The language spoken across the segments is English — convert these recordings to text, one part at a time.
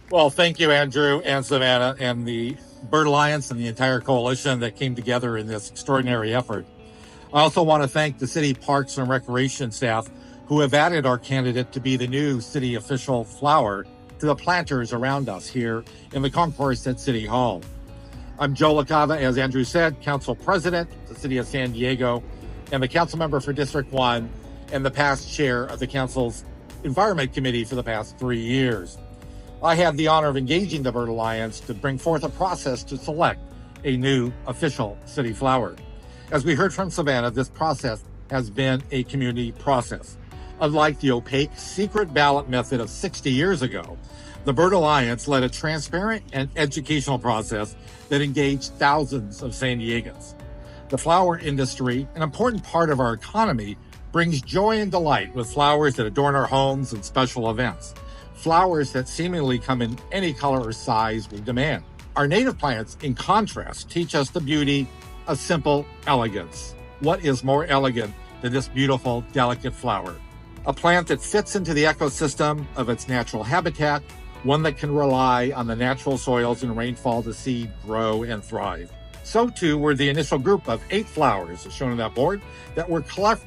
Well, thank you, Andrew and Savannah, and the Bird Alliance and the entire coalition that came together in this extraordinary effort. I also want to thank the City Parks and Recreation staff who have added our candidate to be the new city official flower to the planters around us here in the concourse at City Hall. I'm Joe LaCava, as Andrew said, Council President of the City of San Diego, and the Council Member for District 1, and the past Chair of the Council's Environment Committee for the past 3 years. I had the honor of engaging the Bird Alliance to bring forth a process to select a new official city flower. As we heard from Savannah, this process has been a community process. Unlike the opaque secret ballot method of 60 years ago, the Bird Alliance led a transparent and educational process that engaged thousands of San Diegans. The flower industry, an important part of our economy, brings joy and delight with flowers that adorn our homes and special events. Flowers that seemingly come in any color or size we demand. Our native plants, in contrast, teach us the beauty of simple elegance. What is more elegant than this beautiful, delicate flower? A plant that fits into the ecosystem of its natural habitat, one that can rely on the natural soils and rainfall to seed, grow, and thrive. So too were the initial group of 8 flowers, as shown on that board, that were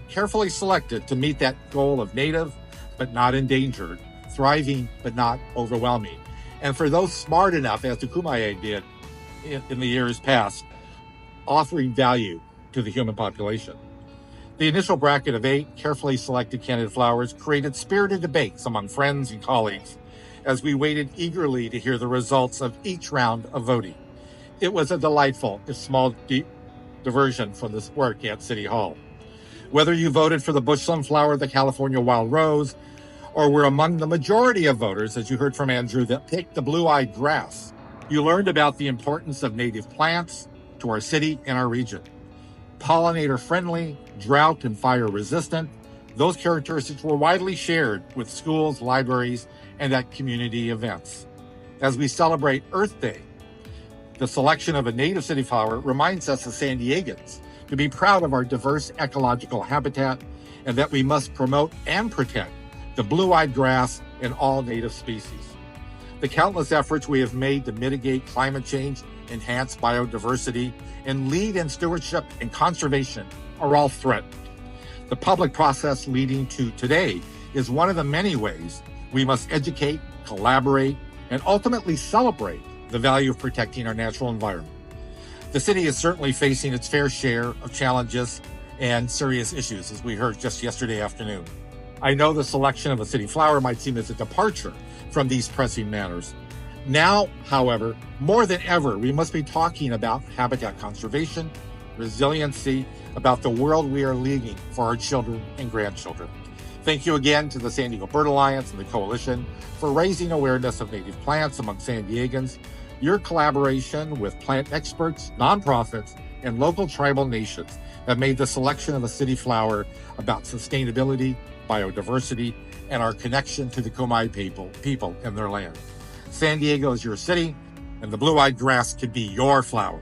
carefully selected to meet that goal of native but not endangered, thriving but not overwhelming. And for those smart enough, as the Kumeyaay did in the years past, offering value to the human population. The initial bracket of 8 carefully selected candidate flowers created spirited debates among friends and colleagues as we waited eagerly to hear the results of each round of voting. It was a delightful, if small, diversion from this work at City Hall. Whether you voted for the bush sunflower, the California wild rose, or were among the majority of voters, as you heard from Andrew, that picked the blue-eyed grass, you learned about the importance of native plants to our city and our region. Pollinator-friendly, drought and fire-resistant, those characteristics were widely shared with schools, libraries, and at community events. As we celebrate Earth Day, the selection of a native city flower reminds us as San Diegans to be proud of our diverse ecological habitat and that we must promote and protect the blue-eyed grass and all native species. The countless efforts we have made to mitigate climate change, enhance biodiversity, and lead in stewardship and conservation are all threatened. The public process leading to today is one of the many ways we must educate, collaborate, and ultimately celebrate the value of protecting our natural environment. The city is certainly facing its fair share of challenges and serious issues, as we heard just yesterday afternoon. I know the selection of a city flower might seem as a departure from these pressing matters. Now, however, more than ever, we must be talking about habitat conservation, resiliency, about the world we are leaving for our children and grandchildren. Thank you again to the San Diego Bird Alliance and the Coalition for raising awareness of native plants among San Diegans. Your collaboration with plant experts, nonprofits, and local tribal nations have made the selection of a city flower about sustainability, biodiversity, and our connection to the Kumeyaay people and their land. San Diego is your city, and the blue-eyed grass could be your flower.